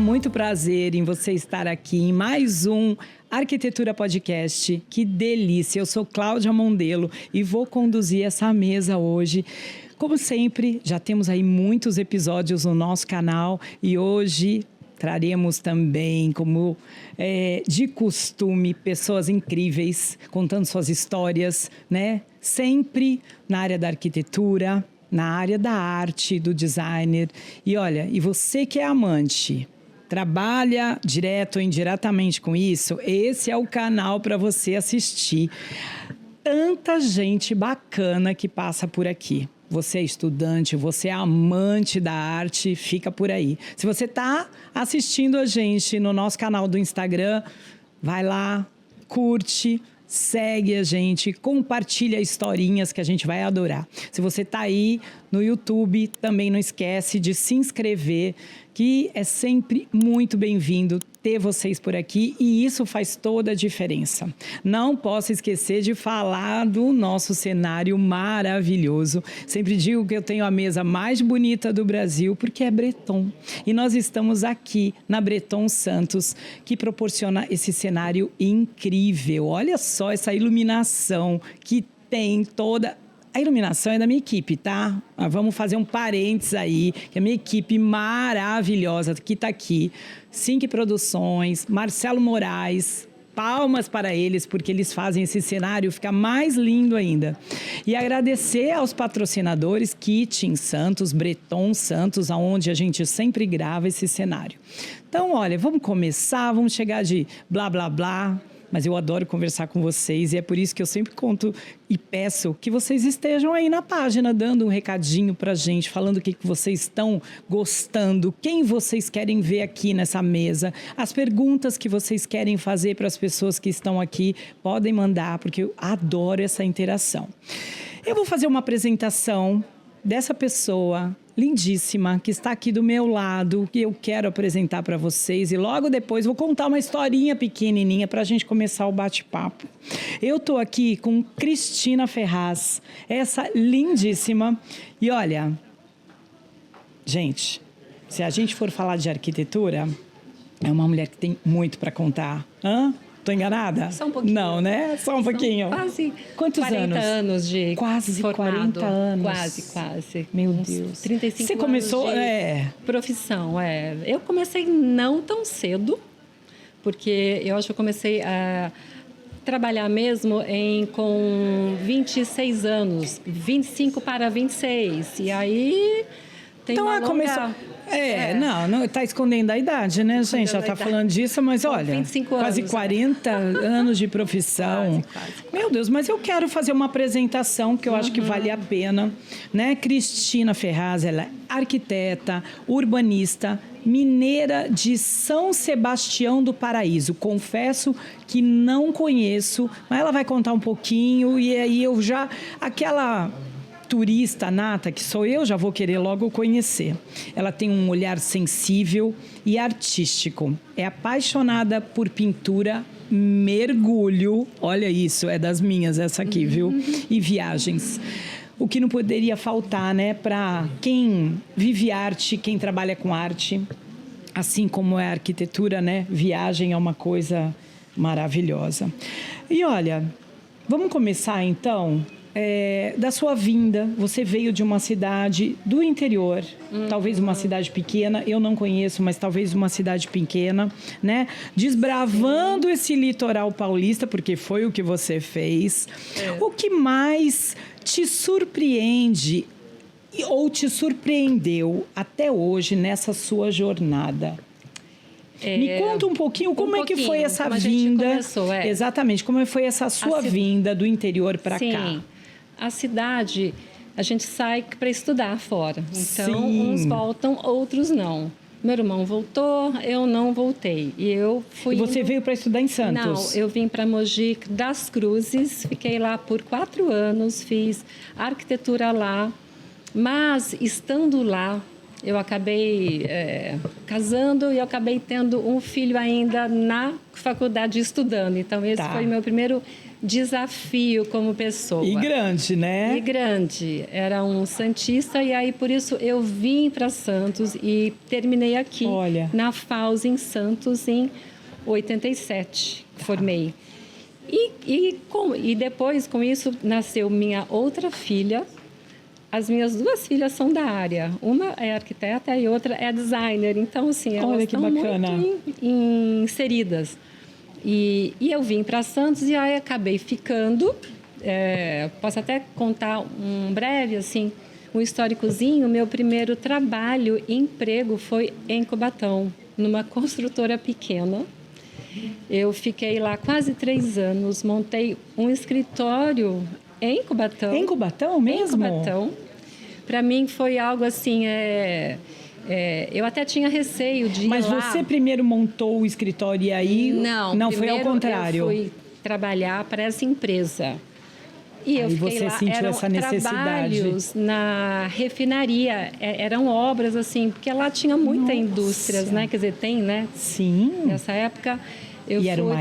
muito prazer em você estar aqui em mais um Arquitetura Podcast. Que delícia! Eu sou Cláudia Mondelo e vou conduzir essa mesa hoje. Como sempre, já temos aí muitos episódios no nosso canal e hoje traremos também, como de costume, pessoas incríveis contando suas histórias, né? Sempre na área da arquitetura, na área da arte, do designer. E olha, e você que é amante, trabalha direto ou indiretamente com isso, esse é o canal para você assistir. Tanta gente bacana que passa por aqui. Você é estudante, você é amante da arte, fica por aí. Se você está assistindo a gente no nosso canal do Instagram, vai lá, curte, segue a gente, compartilha historinhas que a gente vai adorar. Se você está aí no YouTube, também não esquece de se inscrever, que é sempre muito bem-vindo ter vocês por aqui e isso faz toda a diferença. Não posso esquecer de falar do nosso cenário maravilhoso. Sempre digo que eu tenho a mesa mais bonita do Brasil porque é Breton. E nós estamos aqui na Breton Santos, que proporciona esse cenário incrível. Olha só essa iluminação que tem toda... A iluminação é da minha equipe, tá? Vamos fazer um parênteses aí, que a minha equipe maravilhosa que está aqui, Sync Produções, Marcelo Moraes, palmas para eles, porque eles fazem esse cenário ficar mais lindo ainda. E agradecer aos patrocinadores Kitchen Santos, Breton Santos, onde a gente sempre grava esse cenário. Então, olha, vamos começar, vamos chegar de blá, blá, blá. Mas eu adoro conversar com vocês e é por isso que eu sempre conto e peço que vocês estejam aí na página, dando um recadinho pra gente, falando o que vocês estão gostando, quem vocês querem ver aqui nessa mesa, as perguntas que vocês querem fazer para as pessoas que estão aqui, podem mandar, porque eu adoro essa interação. Eu vou fazer uma apresentação dessa pessoa lindíssima que está aqui do meu lado, que eu quero apresentar para vocês e logo depois vou contar uma historinha pequenininha para a gente começar o bate-papo. Eu estou aqui com Cristina Ferraz, essa lindíssima. E olha, gente, se a gente for falar de arquitetura, é uma mulher que tem muito para contar. Tô enganada? Só um pouquinho. Não, né? Só um pouquinho. Quase Quantos 40 anos de quase formado. 40 anos. Quase. Meu Deus. 35 Você anos começou, de profissão, Eu comecei não tão cedo, porque eu acho que eu comecei a trabalhar mesmo com 26 anos, 25 para 26. E aí tem então, uma longa... começou... Não, tá escondendo a idade, né, gente? Já tá falando disso, mas olha, 25 quase anos, 40 anos de profissão. Quase. Meu Deus, mas eu quero fazer uma apresentação que eu acho que vale a pena, né? Cristina Ferraz, ela é arquiteta, urbanista, mineira de São Sebastião do Paraíso. Confesso que não conheço, mas ela vai contar um pouquinho e aí eu já... Aquela... turista nata, que sou eu, já vou querer logo conhecer. Ela tem um olhar sensível e artístico. É apaixonada por pintura, mergulho, olha isso, é das minhas essa aqui, viu? E viagens. O que não poderia faltar, né, para quem vive arte, quem trabalha com arte, assim como é a arquitetura, né? Viagem é uma coisa maravilhosa. E olha, vamos começar então... da sua vinda, você veio de uma cidade do interior, talvez uma cidade pequena, eu não conheço, mas talvez uma cidade pequena, né? Desbravando esse litoral paulista, porque foi o que você fez. O que mais te surpreende ou te surpreendeu até hoje nessa sua jornada? Me conta um pouquinho como é que foi essa vinda. Começou, Exatamente, como foi essa sua vinda do interior para cá? A cidade, a gente sai para estudar fora. Então, uns voltam, outros não. Meu irmão voltou, eu não voltei. E eu fui... E você veio para estudar em Santos? Não, eu vim para Mogi das Cruzes, fiquei lá por 4 anos, fiz arquitetura lá. Mas, estando lá, eu acabei casando e eu acabei tendo um filho ainda na faculdade estudando. Então, esse foi meu primeiro desafio como pessoa. E grande, né? E grande. Era um santista e aí, por isso, eu vim para Santos e terminei aqui na FAUS em Santos em 87. Formei. E depois, com isso, nasceu minha outra filha. As minhas duas filhas são da área. Uma é arquiteta e outra é designer. Então, assim, elas estão muito inseridas. E eu vim para Santos e aí acabei ficando. Posso até contar um breve, assim, um históricozinho. Meu primeiro trabalho, emprego, foi em Cubatão, numa construtora pequena. Eu fiquei lá quase 3 anos, montei um escritório em Cubatão. Em Cubatão mesmo? Em Cubatão. Para mim foi algo assim, eu até tinha receio de ir lá. Mas você primeiro montou o escritório e aí... Não, foi ao contrário. Eu fui trabalhar para essa empresa. E eu fiquei você lá, sentiu essa necessidade. Trabalhos na refinaria, eram obras assim, porque lá tinha muitas indústrias, né? Quer dizer, tem, né? Sim. Nessa época eu e era fui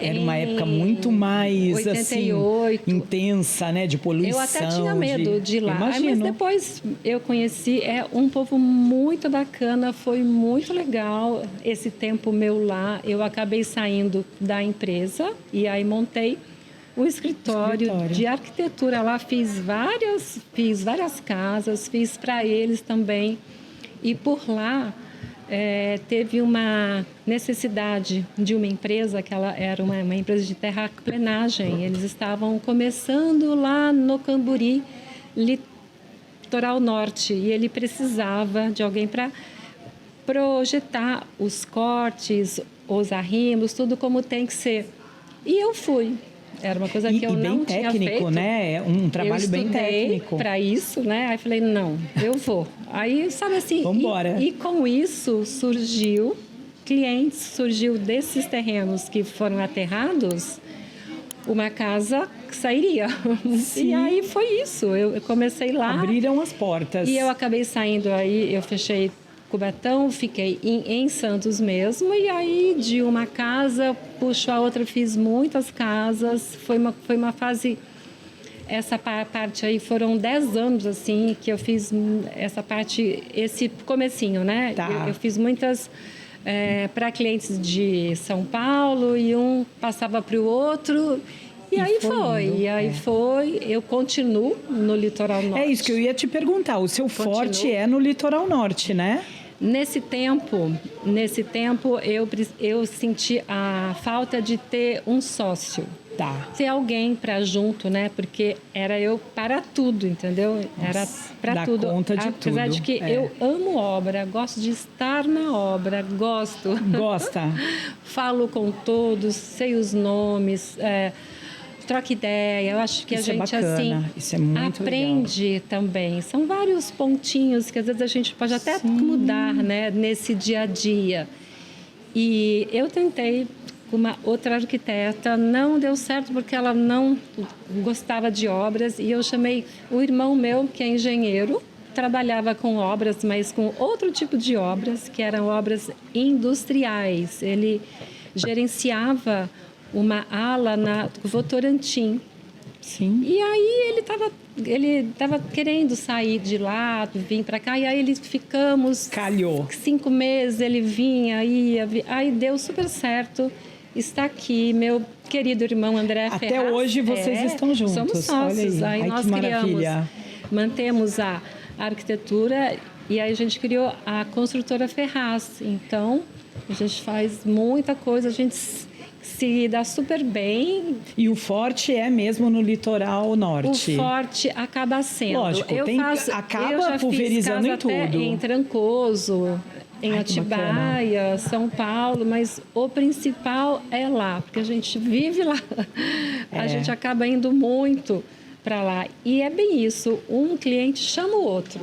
era uma época muito mais 88. Assim, intensa, né? De poluição. Eu até tinha medo de ir lá. Imagino. Mas depois eu conheci, um povo muito bacana, foi muito legal esse tempo meu lá. Eu acabei saindo da empresa e aí montei o escritório de arquitetura lá, fiz várias casas, fiz para eles também. E por lá teve uma necessidade de uma empresa, que ela era uma empresa de terraplenagem. Eles estavam começando lá no Camburi, litoral norte, e ele precisava de alguém para projetar os cortes, os arrimos, tudo como tem que ser. E eu fui. Era uma coisa que eu não tinha feito. E bem técnico, né? Um trabalho bem técnico. Para isso, né? Aí falei, não, eu vou. Aí, sabe assim... Vambora. E com isso surgiu clientes, surgiu desses terrenos que foram aterrados, uma casa que sairia. Sim. E aí foi isso. Eu comecei lá. Abriram as portas. E eu acabei saindo aí, eu fechei Cubatão, fiquei em Santos mesmo, e aí de uma casa puxo a outra, fiz muitas casas, foi uma fase, essa parte aí foram 10 anos assim que eu fiz essa parte, esse comecinho, né? Tá. Eu fiz muitas para clientes de São Paulo e um passava para o outro. E aí foi, eu continuo no Litoral Norte. É isso que eu ia te perguntar, o seu forte é no Litoral Norte, né? Nesse tempo eu senti a falta de ter um sócio. Tá. Ter alguém para junto, né? Porque era eu para tudo, entendeu? Era para tudo. Conta de Apesar tudo. de que eu amo obra, gosto de estar na obra, gosto. Gosta? Falo com todos, sei os nomes, troca ideia. Eu acho que isso a gente bacana. assim Isso é muito aprende legal. Também. São vários pontinhos que às vezes a gente pode até mudar, né, nesse dia a dia. E eu tentei com uma outra arquiteta, não deu certo porque ela não gostava de obras e eu chamei o irmão meu, que é engenheiro, trabalhava com obras, mas com outro tipo de obras, que eram obras industriais. Ele gerenciava uma ala na Votorantim. Sim. E aí ele estava querendo sair de lá, vir para cá, e aí ficamos... Calhou. 5 meses, ele vinha, ia, aí deu super certo. Está aqui meu querido irmão André Ferraz. Até hoje vocês estão juntos. Somos sócios. Olha aí. Aí nós que maravilha. Mantemos a arquitetura e aí a gente criou a construtora Ferraz. Então, a gente faz muita coisa, a gente se dá super bem. E o forte é mesmo no litoral norte? O forte acaba sendo. Lógico, acaba eu já pulverizando fiz casa em tudo. Até em Trancoso, em Atibaia, São Paulo, mas o principal é lá, porque a gente vive lá. A gente acaba indo muito para lá. E é bem isso, um cliente chama o outro.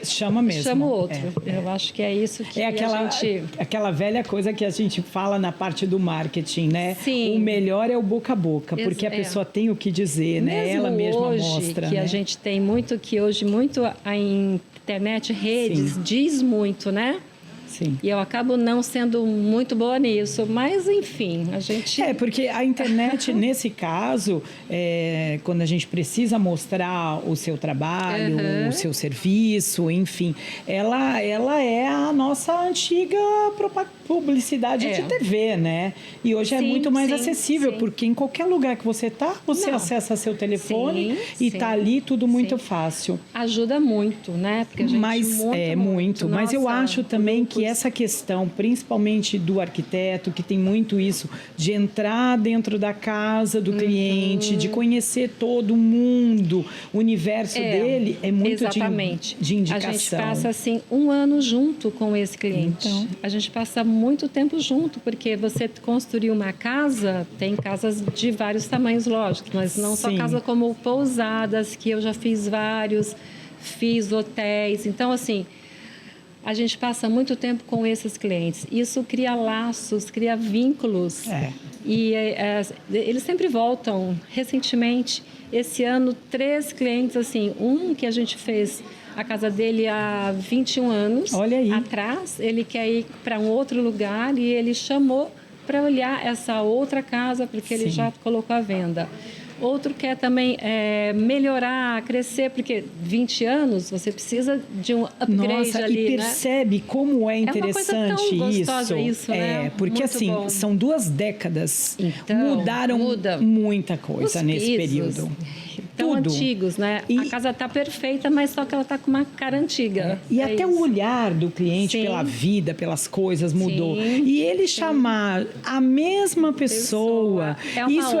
Chama mesmo. Chama o outro. Eu acho que é isso que aquela velha coisa que a gente fala na parte do marketing, né? Sim. O melhor é o boca a boca, porque a pessoa tem o que dizer, né? Mesmo Ela mesma hoje, mostra. Que né? a gente tem muito, que hoje muito a internet, redes, Sim. diz muito, né? Sim. E eu acabo não sendo muito boa nisso, mas enfim, a gente... porque a internet, nesse caso, quando a gente precisa mostrar o seu trabalho, o seu serviço, enfim, ela é a nossa antiga publicidade de TV, né? E hoje é muito mais acessível, porque em qualquer lugar que você está, você acessa seu telefone e está ali tudo muito fácil. Ajuda muito, né? Porque a gente muito. Mas eu acho também que essa questão, principalmente do arquiteto, que tem muito isso de entrar dentro da casa do cliente, de conhecer todo mundo, o universo dele, é muito de indicação. A gente passa, assim, 1 ano junto com esse cliente. Então, a gente passa muito tempo junto, porque você construir uma casa, tem casas de vários tamanhos, lógico, mas não só casa como pousadas, que eu já fiz fiz hotéis. Então, assim, a gente passa muito tempo com esses clientes. Isso cria laços, cria vínculos. E eles sempre voltam. Recentemente, esse ano, 3 clientes, assim, um que a gente fez a casa dele há 21 anos. Olha aí. Atrás, ele quer ir para um outro lugar e ele chamou para olhar essa outra casa, porque ele já colocou à venda. Outro quer também melhorar, crescer, porque 20 anos você precisa de um upgrade ali, e percebe como é interessante isso, né? Porque muito assim, bom. são 2 décadas, então, mudaram muita coisa nesse período. Tão antigos, né? A casa está perfeita, mas só que ela está com uma cara antiga. E até o olhar do cliente pela vida, pelas coisas mudou. E ele chamar a mesma pessoa, isso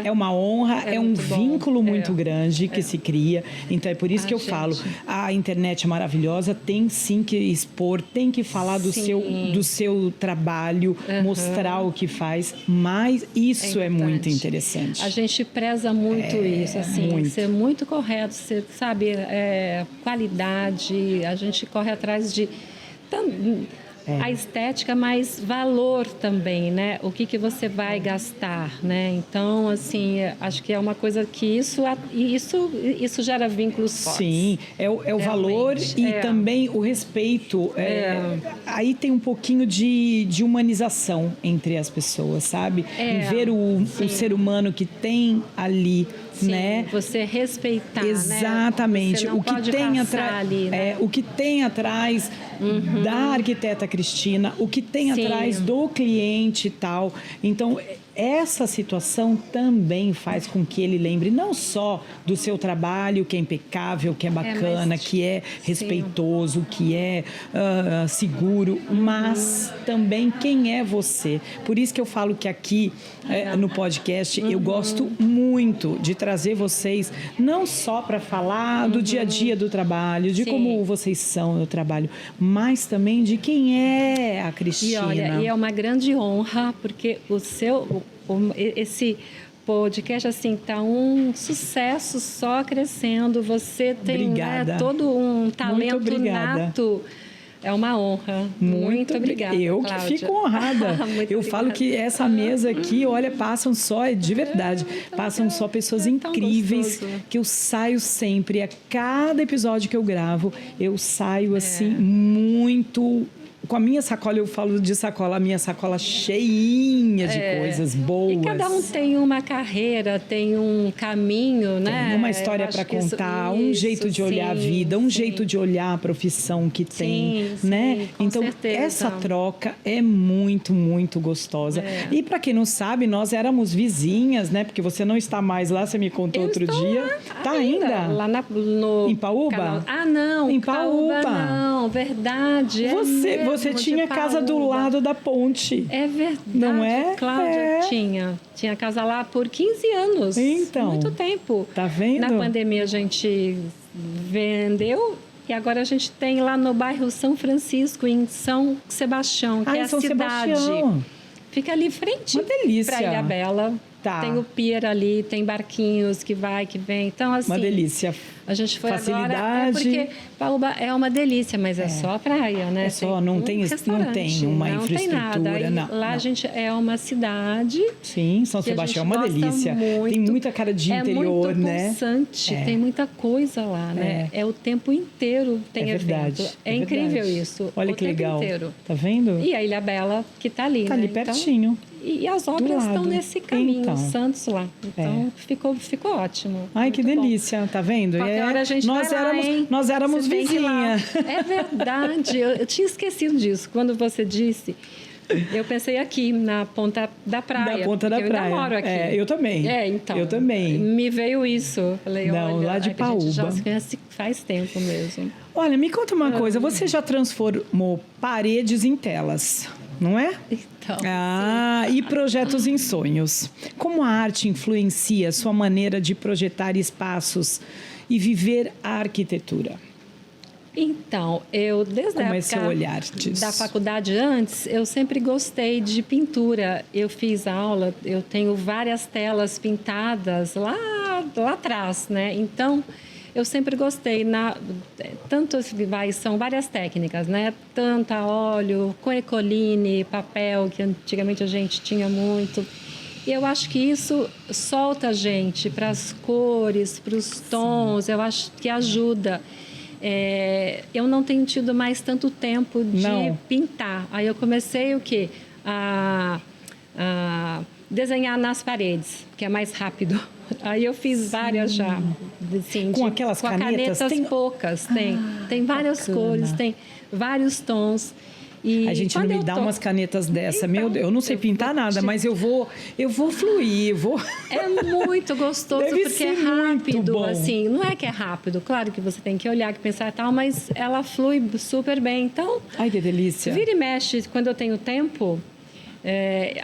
é uma honra, é um vínculo muito grande que se cria. Então é por isso que eu falo, a internet é maravilhosa, tem sim que expor, tem que falar do seu trabalho, mostrar o que faz, mas isso é muito interessante. A gente preza muito isso, assim. Ser muito correto, ser, sabe, qualidade, a gente corre atrás de a estética, mas valor também, né? O que você vai gastar, né? Então, assim, acho que é uma coisa que isso gera vínculos fortes. Sim, é o valor e também o respeito. Aí tem um pouquinho de humanização entre as pessoas, sabe? Em ver o ser humano que tem ali. Sim, né? Você respeitar, exatamente, né? O que tem atrás, né? O que tem atrás da arquiteta Cristina, o que tem atrás do cliente e tal. Então, essa situação também faz com que ele lembre não só do seu trabalho, que é impecável, que é bacana, que é respeitoso, que é seguro, mas também quem é você. Por isso que eu falo que aqui no podcast eu gosto muito de trazer vocês não só para falar do dia a dia do trabalho, de como vocês são no trabalho, mas também de quem é a Cristina. E olha, é uma grande honra, porque esse podcast, assim, tá um sucesso, só crescendo. Você tem todo um talento nato. É uma honra. Muito obrigada, Eu Cláudia. que fico honrada. Eu falo que essa mesa aqui, olha, passam só, de verdade, passam só pessoas incríveis que eu saio sempre. A cada episódio que eu gravo, eu saio assim muito... Com a minha sacola, eu falo de sacola, a minha sacola cheinha de coisas boas. E cada um tem uma carreira, tem um caminho, né? Tem uma história para contar, um jeito de olhar a vida, um jeito de olhar a profissão que tem, né? Então, essa troca é muito, muito gostosa. E para quem não sabe, nós éramos vizinhas, né? Porque você não está mais lá, você me contou outro dia. Tá ainda? Lá no em Paúba? Canal. Ah, não. Em Paúba. Não, verdade. Você tinha casa do lado da ponte. É verdade. Não é? Cláudia tinha casa lá por 15 anos. Então. Muito tempo. Tá vendo? Na pandemia a gente vendeu e agora a gente tem lá no bairro São Francisco, em São Sebastião, que é a São cidade. Sebastião. Fica ali em frente. Uma delícia. Pra Ilhabela. Tá. Tem o pier ali, tem barquinhos que vai, que vem. Então, assim... Uma delícia. A gente foi Facilidade. agora... porque Paúba é uma delícia, mas é só a praia, né? É só, não tem uma infraestrutura. Tem nada. Lá a gente é uma cidade... Sim, São Sebastião é uma delícia. Muito, tem muita cara de interior, né? É muito pulsante, tem muita coisa lá, né? É o tempo inteiro tem evento. É incrível isso. Olha que legal. Inteiro. Tá vendo? E a Ilha Bela, que tá ali, tá né? ali pertinho. Então, e as obras estão nesse caminho, Santos lá. Então, ficou ótimo. Ai, que delícia, bom. Tá vendo? Qualquer hora a gente nós éramos vizinha. É verdade, eu tinha esquecido disso. Quando você disse, eu pensei aqui, na ponta da praia. Na ponta da praia. Eu ainda moro aqui. Eu também. Então. Eu também. Me veio isso. Falei, não, olha, lá de Paúba. A gente já se conhece faz tempo mesmo. Olha, me conta uma coisa. Você já transformou paredes em telas, não é? Então, e projetos em sonhos. Como a arte influencia sua maneira de projetar espaços e viver a arquitetura? Então, eu desde a época da faculdade antes, eu sempre gostei de pintura. Eu fiz aula, eu tenho várias telas pintadas lá atrás, né? Então, eu sempre gostei. São várias técnicas, né? Tanto a óleo, com ecoline, papel, que antigamente a gente tinha muito. E eu acho que isso solta a gente para as cores, para os tons. Eu acho que ajuda. Eu não tenho tido mais tanto tempo de pintar. Aí eu comecei o quê? A desenhar nas paredes, que é mais rápido. Aí eu fiz várias já. Assim, com aquelas canetas? Poucas, tem várias cores, tem vários tons. E a gente não me dá umas canetas dessa, então, meu Deus, eu não sei pintar nada, mas eu vou fluir, É muito gostoso, porque é rápido, assim, não é que é rápido, claro que você tem que olhar, que pensar e tal, mas ela flui super bem, então... Ai, que delícia! Vira e mexe, quando eu tenho tempo,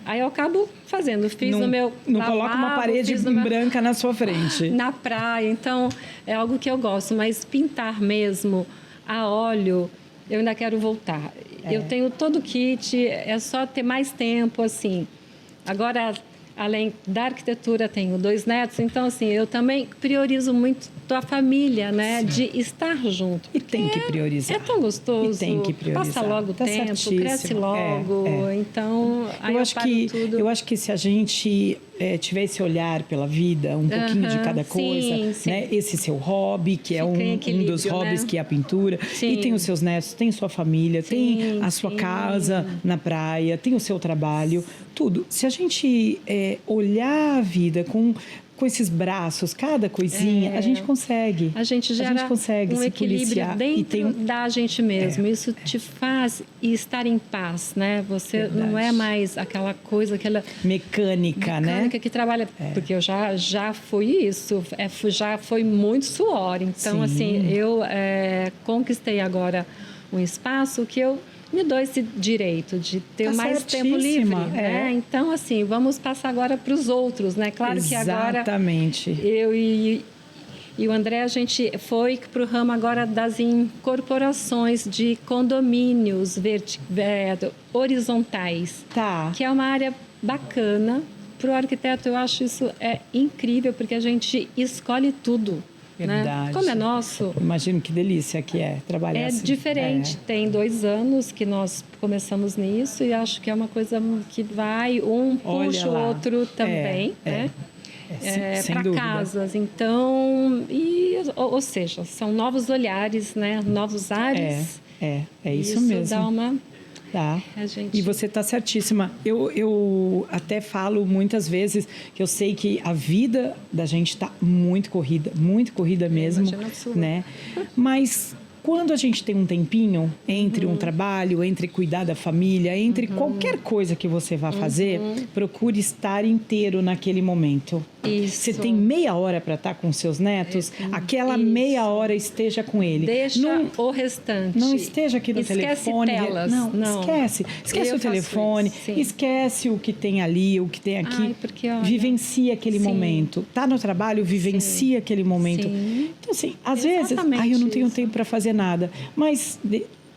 aí eu acabo fazendo, no meu Não lavabo, coloca uma parede branca na sua frente. Na praia, então, é algo que eu gosto, mas pintar mesmo, a óleo... Eu ainda quero voltar. Eu tenho todo o kit, é só ter mais tempo, assim. Agora, além da arquitetura, tenho 2 netos, então, assim, eu também priorizo muito a família, né? Sim. De estar junto. E tem que priorizar. É tão gostoso. E tem que priorizar. Passa logo o tempo, certíssimo. Cresce logo. Então, aí eu acho que se a gente tiver esse olhar pela vida, um pouquinho de cada coisa, sim. né? Esse seu hobby, que é um dos hobbies, né? Que é a pintura. Sim. E tem os seus netos, tem sua família, tem a sua casa na praia, tem o seu trabalho, tudo. Se a gente olhar a vida com esses braços, cada coisinha, a gente consegue. A gente consegue um se equilíbrio policiar dentro da gente mesmo. Isso te faz estar em paz, né? Você não é mais aquela coisa, aquela mecânica, né? Que trabalha, porque eu já fui isso, já foi muito suor. Então, assim, eu conquistei agora um espaço que eu me dou esse direito de ter mais tempo livre, né? Então, assim, vamos passar agora para os outros, né? Claro que agora... Exatamente. Eu e o André, a gente foi para o ramo agora das incorporações de condomínios horizontais. Tá. Que é uma área bacana. Para o arquiteto, eu acho isso incrível, porque a gente escolhe tudo. Verdade. Né? Como é nosso... Imagino que delícia que é trabalhar assim. É diferente. Tem 2 anos que nós começamos nisso e acho que é uma coisa que vai... puxa o outro também, né? Para casas. Então, ou seja, são novos olhares, né? Novos ares. É isso mesmo. Isso dá uma... Tá. E você está certíssima. Eu até falo muitas vezes que eu sei que a vida da gente está muito corrida mesmo, né? Mas quando a gente tem um tempinho entre um trabalho, entre cuidar da família, entre qualquer coisa que você vá fazer, procure estar inteiro naquele momento. Isso. Você tem meia hora para estar com seus netos, aquela meia hora esteja com ele. Deixa o restante. Não esteja aqui no telefone. Telas. Não. Esquece o telefone, esquece o que tem ali, o que tem aqui. Ai, porque, olha, vivencia aquele momento. Tá no trabalho, vivencia aquele momento. Então, assim, às vezes, eu não tenho tempo para fazer nada. Mas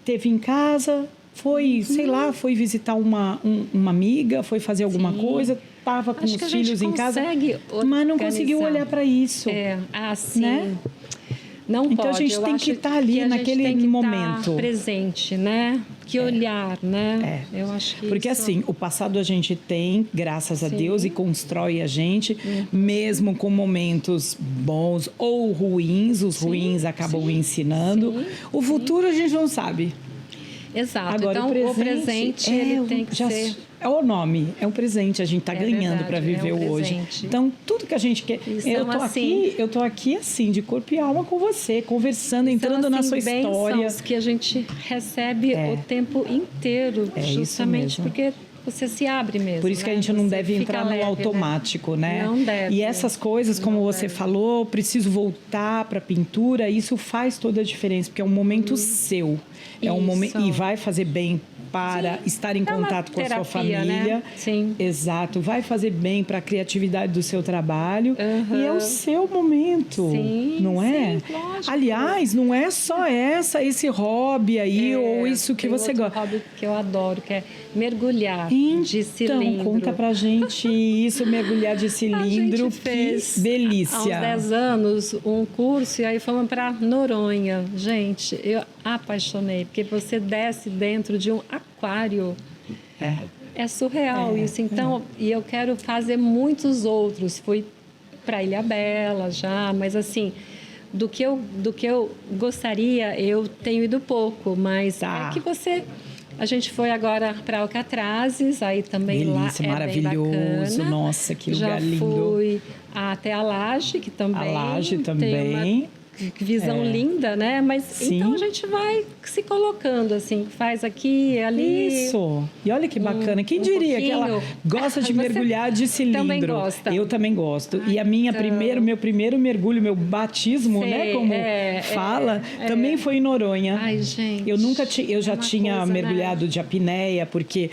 teve em casa, foi, sei lá, foi visitar uma amiga, foi fazer alguma coisa. estava com Acho os que a filhos gente em casa, consegue mas não conseguiu organizar. olhar para isso. Sim. Né? Não Então, pode. a gente Eu tem acho que estar ali que a gente naquele tem que momento. estar presente, né? Que olhar, né? Eu acho que Porque isso... assim, o passado a gente tem, graças a Sim. Deus, e constrói a gente, mesmo com momentos bons ou ruins, os ruins acabam ensinando. O futuro a gente não sabe. Exato. Agora, então, o presente ele tem que ser... É o nome, é um presente, a gente está ganhando para viver o hoje. presente. Então, tudo que a gente quer. Eu tô aqui assim, de corpo e alma com você, conversando, entrando na sua história. Que a gente recebe o tempo inteiro, justamente porque você se abre mesmo. Por isso que a gente não deve entrar no automático, né? Não deve. E essas coisas, como você falou, preciso voltar para a pintura, isso faz toda a diferença, porque é um momento seu. É um momento e vai fazer bem para estar em contato com a sua família. Né? Sim. Exato. Vai fazer bem para a criatividade do seu trabalho. E é o seu momento. Sim, não é? Sim, lógico. Aliás, não é só esse hobby aí ou isso que você gosta. Hobby que eu adoro, que é mergulhar de cilindro. Então, conta pra gente isso, mergulhar de cilindro. A gente fez, que delícia. Há uns 10 anos, um curso, e aí fomos para Noronha. Gente, eu apaixonei, porque você desce dentro de um aquário. É surreal isso. Então, e eu quero fazer muitos outros. Fui para Ilhabela já, mas assim, do que eu gostaria, eu tenho ido pouco, mas é que a gente foi agora para Alcatrazes, aí também delícia, lá maravilhoso, bem bacana. Nossa, que lugar lindo. Já fui até a Laje, que também tem uma visão linda, né? Mas então a gente vai se colocando assim, faz aqui, ali. Isso. E olha que bacana. Quem diria que ela gosta de mergulhar de cilindro? Também gosta. Eu também gosto. E a minha meu primeiro mergulho, meu batismo, né, como fala, também foi em Noronha. Ai, gente. Eu já tinha mergulhado de apneia, porque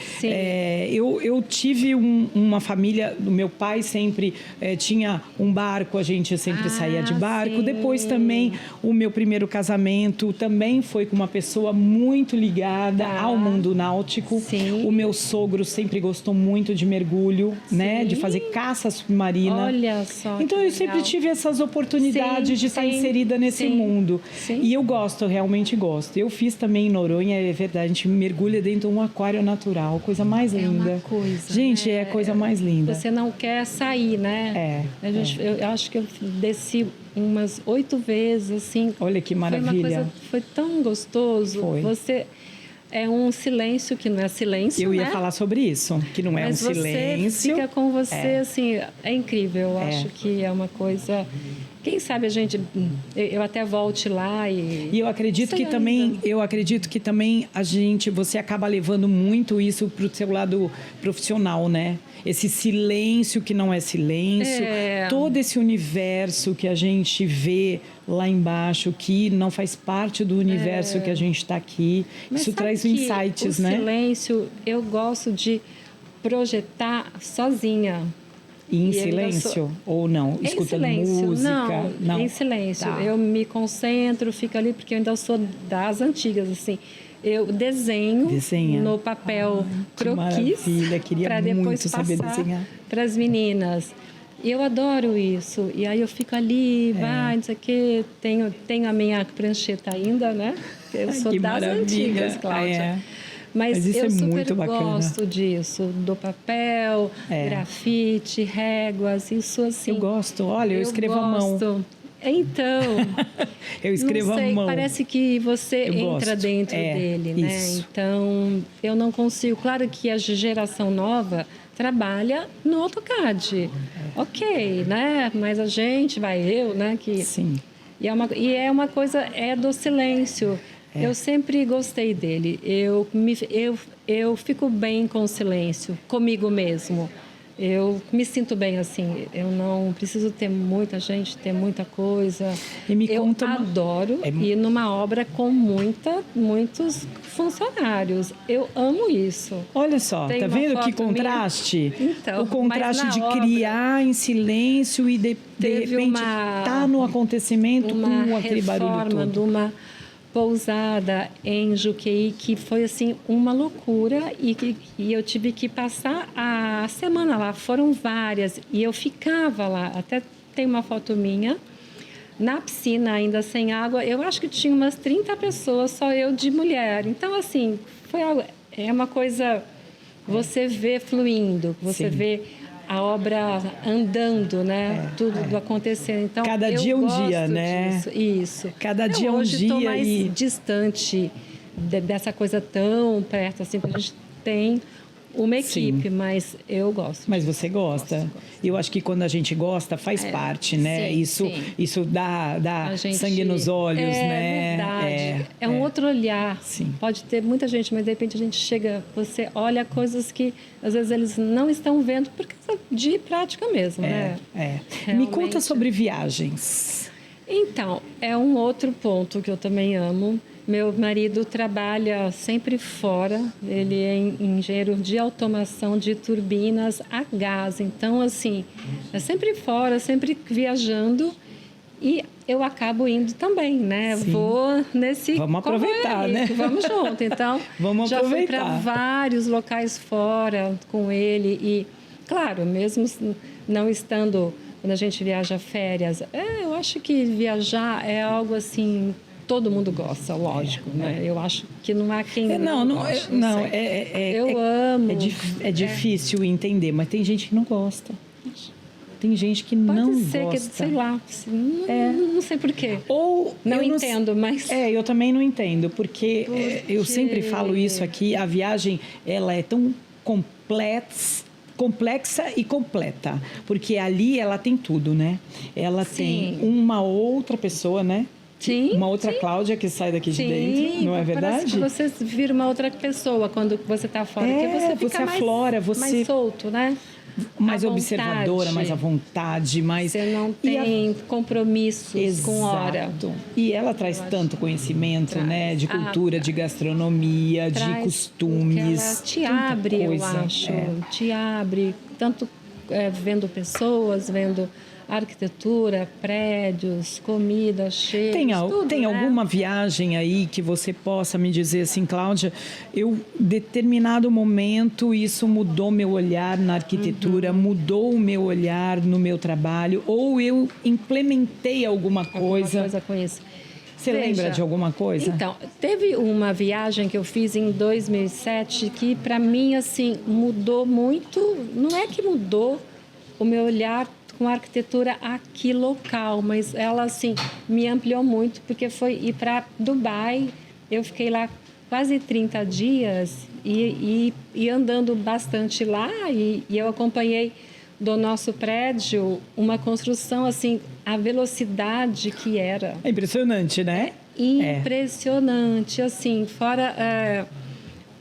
eu tive uma família, o meu pai sempre tinha um barco, a gente sempre saía de barco. Depois também o meu primeiro casamento também foi com uma pessoa muito ligada ao mundo náutico. Sim. O meu sogro sempre gostou muito de mergulho, né? De fazer caça submarina. Olha só. Então eu sempre tive essas oportunidades de estar inserida nesse mundo. Sim. E eu gosto, realmente gosto. Eu fiz também em Noronha, é verdade, a gente mergulha dentro de um aquário natural, coisa mais linda. Uma coisa, gente, é a coisa mais linda. Você não quer sair, né? Eu acho que eu desci umas 8 vezes, assim. Olha que maravilha. Foi tão gostoso. Foi. Você é um silêncio que não é silêncio, Eu ia falar sobre isso, que não é um silêncio. Você fica com você, assim, é incrível. Eu acho que é uma coisa... Quem sabe a gente... Eu até volte lá e... E eu acredito que também você acaba levando muito isso para o seu lado profissional, né? Esse silêncio que não é silêncio, todo esse universo que a gente vê lá embaixo, que não faz parte do universo que a gente está aqui. Mas isso traz insights, né? O silêncio, eu gosto de projetar sozinha. Em silêncio ou não? Escutando música? Não, em silêncio. Eu me concentro, fico ali, porque eu ainda sou das antigas, assim. Eu desenho no papel croquis para depois passar para as meninas. E eu adoro isso. E aí eu fico ali, não sei o quê. Tenho a minha prancheta ainda, né? Eu sou das antigas, Cláudia. Mas isso eu super muito gosto disso, do papel, grafite, réguas, isso assim. Eu gosto, olha, eu escrevo à mão. Então, eu escrevo não sei, à mão. Parece que você entra dentro dele, né? Isso. Então, eu não consigo. Claro que a geração nova trabalha no AutoCAD. Ok, né? Mas a gente, eu, né? Sim. E é uma coisa, do silêncio. Eu sempre gostei dele. Eu fico bem com o silêncio, comigo mesmo. Eu me sinto bem assim. Eu não preciso ter muita gente, ter muita coisa. Eu adoro ir numa obra com muitos funcionários. Eu amo isso. Olha só, tá vendo que contraste? Então, o contraste de criar em silêncio e de repente estar no acontecimento com aquele barulho todo. pousada em Juqueí que foi assim uma loucura e eu tive que passar a semana lá. Foram várias e eu ficava lá. Até tem uma foto minha na piscina ainda sem água. Eu acho que tinha umas 30 pessoas, só eu de mulher. Então assim foi algo, é uma coisa você vê fluindo, você vê a obra andando, né? Tudo acontecendo. Então, cada dia um dia, né? Disso. Isso. Cada dia um dia. Hoje estou mais distante dessa coisa tão perto, assim, porque a gente tem uma equipe, mas eu gosto. Mas você gosta. Gosto. Eu acho que quando a gente gosta, faz parte, né? Isso dá sangue nos olhos, né? Verdade. É um outro olhar. Sim. Pode ter muita gente, mas de repente a gente chega, você olha coisas que às vezes eles não estão vendo por causa de prática mesmo, né? Me conta sobre viagens. Então, é um outro ponto que eu também amo. Meu marido trabalha sempre fora, ele é engenheiro de automação de turbinas a gás. Então, assim, é sempre fora, sempre viajando e eu acabo indo também, né? Sim. Vou nesse... Vamos aproveitar, né? Vamos junto. Então, vamos já aproveitar. fui para vários locais fora com ele e, claro, mesmo não estando... Quando a gente viaja férias, eu acho que viajar é algo assim... Todo mundo gosta, lógico, né? Eu acho que não há quem não goste. Eu amo. É difícil entender, mas tem gente que não gosta. Tem gente que Pode não ser gosta. Que, sei lá, não sei por quê. Ou não entendo, mas... eu também não entendo, porque eu sempre falo isso aqui, a viagem, ela é tão complexa e completa, porque ali ela tem tudo, né? Ela tem uma outra pessoa, né? Sim, uma outra Cláudia que sai daqui de dentro, não é verdade? Que você vira uma outra pessoa quando você está fora. Porque você fica aflora, mais solto, né? Mais observadora, mais à vontade, mais... Você não tem compromissos com hora. E ela traz tanto conhecimento, né? De cultura, de gastronomia, de costumes. Ela te abre, eu acho. Te abre, tanto vendo pessoas, vendo... arquitetura, prédios, comida, cheiros, tem alguma viagem aí que você possa me dizer assim, Cláudia, determinado momento isso mudou meu olhar na arquitetura, mudou o meu olhar no meu trabalho, ou eu implementei alguma coisa com isso. Você lembra de alguma coisa? Então, teve uma viagem que eu fiz em 2007 que para mim assim mudou muito, não é que mudou o meu olhar com a arquitetura aqui local, mas ela assim me ampliou muito porque foi ir para Dubai. Eu fiquei lá quase 30 dias e andando bastante lá e eu acompanhei do nosso prédio uma construção assim, a velocidade que era. É impressionante, né? Impressionante, assim, fora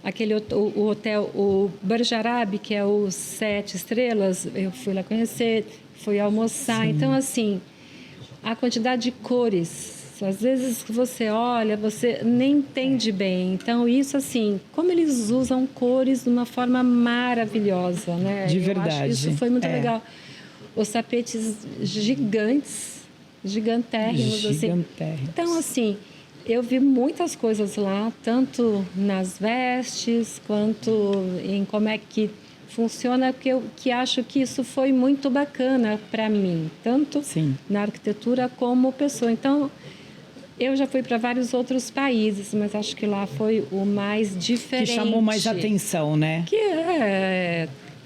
aquele o hotel, o Burj Arab, que é os 7 estrelas, eu fui lá conhecer, fui almoçar. Sim. Então, assim, a quantidade de cores, às vezes você olha, você nem entende bem. Então, isso, assim, como eles usam cores de uma forma maravilhosa, né? De verdade. Eu acho que isso foi muito legal. Os tapetes gigantérrimos, assim. Então, assim, eu vi muitas coisas lá, tanto nas vestes, quanto em como é que funciona, que acho que isso foi muito bacana para mim, tanto na arquitetura como pessoa. Então, eu já fui para vários outros países, mas acho que lá foi o mais diferente. Que chamou mais atenção, né? Que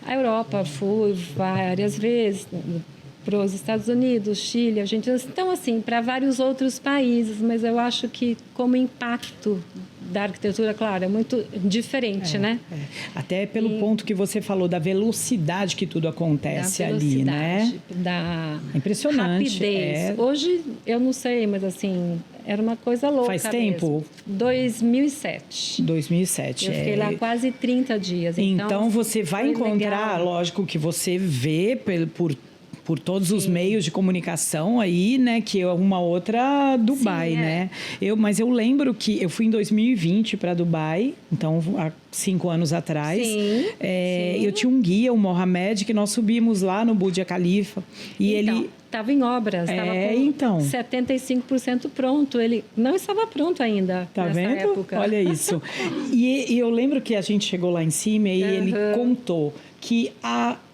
a Europa, fui várias vezes para os Estados Unidos, Chile, Argentina. Então, assim, para vários outros países, mas eu acho que como impacto da arquitetura, claro, é muito diferente, né? Até pelo ponto que você falou, da velocidade que tudo acontece ali, né? Da impressionante. Rapidez. Hoje, eu não sei, mas assim, era uma coisa louca. Faz tempo? 2007. 2007, Eu fiquei lá quase 30 dias. Então você vai encontrar, legal. Lógico que você vê por todos os meios de comunicação aí, né? Que é uma outra Dubai, né? Mas eu lembro que eu fui em 2020 para Dubai, então há 5 anos atrás. Eu tinha um guia, o Mohamed, que nós subimos lá no Burj Khalifa. E estava em obras, estava com então. 75% pronto. Ele não estava pronto ainda tá nessa vendo? época. Olha isso. E eu lembro que a gente chegou lá em cima e ele contou que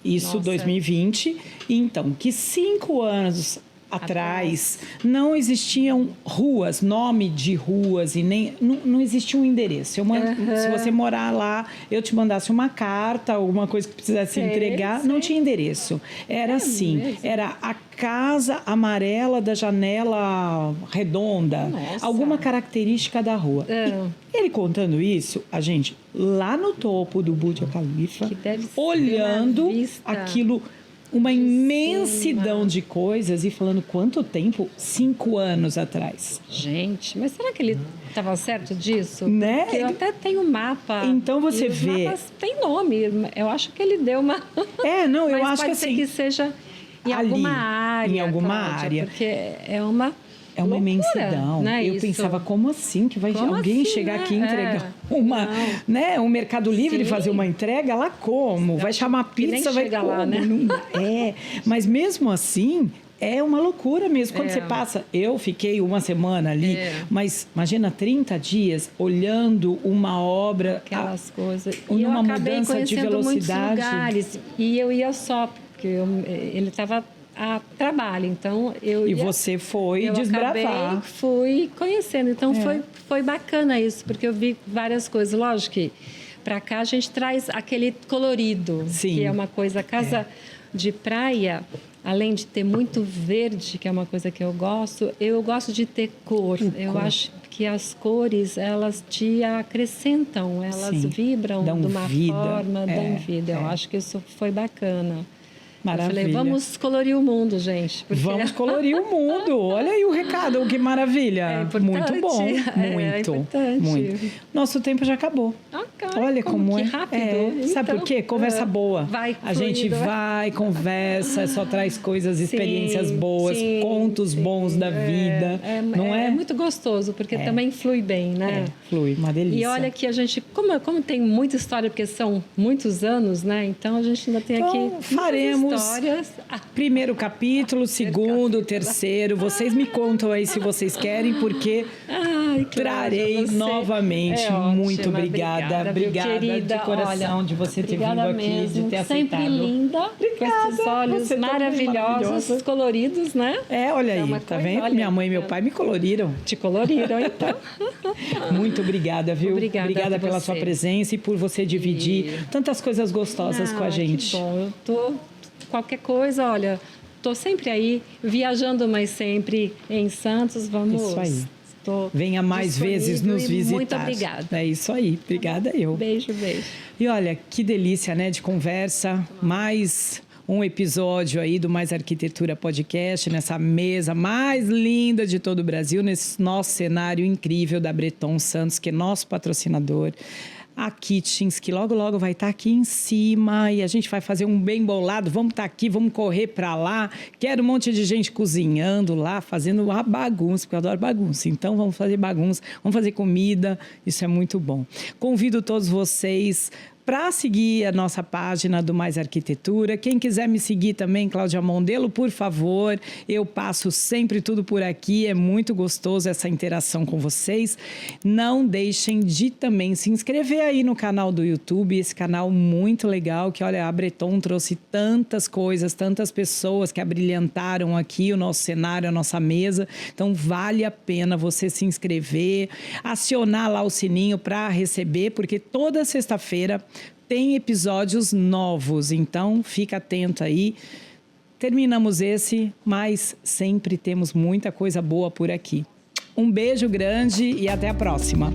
isso 2020, então, que 5 anos atrás não existiam ruas, nome de ruas e nem não existia um endereço. Se você morar lá, eu te mandasse uma carta, alguma coisa que precisasse entregar, não tinha endereço. Era assim, mesmo? Era a casa amarela da janela redonda, alguma característica da rua. E ele contando isso, a gente lá no topo do Burj Khalifa, olhando aquilo, uma imensidão de coisas e falando quanto tempo? 5 anos atrás. Gente, mas será que ele estava certo disso? Né? Porque eu até tenho um mapa. Então você vê. Mapas tem nome. Eu acho que ele deu uma. Eu acho que pode ser assim. que seja em ali, alguma área. Em alguma área. Porque é uma. É uma loucura, imensidão. Né, eu pensava, como assim? Que vai alguém assim, chegar aqui e entregar um Mercado Livre e fazer uma entrega? Lá como? Vai chamar pizza, vai chegar lá, né? Mas mesmo assim, é uma loucura mesmo. Quando você passa... Eu fiquei uma semana ali, mas imagina 30 dias olhando uma obra... Aquelas coisas. E uma mudança de velocidade. Muitos lugares. E eu ia só, porque ele estava... a trabalho, então você foi desbravar. Fui conhecendo, então foi bacana isso, porque eu vi várias coisas. Lógico que para cá a gente traz aquele colorido, que é uma coisa, casa de praia, além de ter muito verde, que é uma coisa que eu gosto de ter cor. Eu acho que as cores, elas te acrescentam, elas vibram de uma forma, dão vida. Eu acho que isso foi bacana. Maravilha. Eu falei, vamos colorir o mundo, gente. Vamos colorir o mundo. Olha aí o recado, que maravilha. Muito bom. Muito. Nosso tempo já acabou. Olha como que rápido. Então, sabe por quê? Conversa boa. A gente vai, conversa, só traz coisas, experiências boas, contos bons da vida. Não é? É muito gostoso, porque também flui bem, né? Flui, uma delícia. E olha que a gente, como tem muita história, porque são muitos anos, né? Então a gente ainda tem aqui faremos histórias. Primeiro capítulo, segundo, terceiro. Vocês me contam aí se vocês querem, porque trarei novamente. Muito obrigada. Obrigada querida, de coração de você ter vindo aqui, mesmo. de ter aceitado. Sempre linda, com esses olhos maravilhosos, coloridos, né? Olha aí, tá vendo? Minha mãe e meu pai me coloriram. Te coloriram, então. Muito obrigada, viu? Obrigada pela sua presença e por você dividir tantas coisas gostosas com a gente. Que bom, qualquer coisa, olha, estou sempre aí, viajando mais sempre em Santos, vamos... Isso aí. Venha mais vezes nos visitar. Muito obrigada. É isso aí, obrigada eu. Beijo. E olha, que delícia, né, de conversa, mais um episódio aí do Mais Arquitetura Podcast, nessa mesa mais linda de todo o Brasil, nesse nosso cenário incrível da Breton Santos, que é nosso patrocinador. A Kitchens, que logo vai estar aqui em cima e a gente vai fazer um bem bolado, vamos estar aqui, vamos correr para lá, quero um monte de gente cozinhando lá, fazendo uma bagunça, porque eu adoro bagunça, então vamos fazer bagunça, vamos fazer comida, isso é muito bom. Convido todos vocês para seguir a nossa página do Mais Arquitetura. Quem quiser me seguir também, Cláudia Mondelo, por favor, eu passo sempre tudo por aqui, é muito gostoso essa interação com vocês. Não deixem de também se inscrever aí no canal do YouTube, esse canal muito legal, que olha, a Breton trouxe tantas coisas, tantas pessoas que abrilhantaram aqui o nosso cenário, a nossa mesa, então vale a pena você se inscrever, acionar lá o sininho para receber, porque toda sexta-feira tem episódios novos, então fica atento aí. Terminamos esse, mas sempre temos muita coisa boa por aqui. Um beijo grande e até a próxima.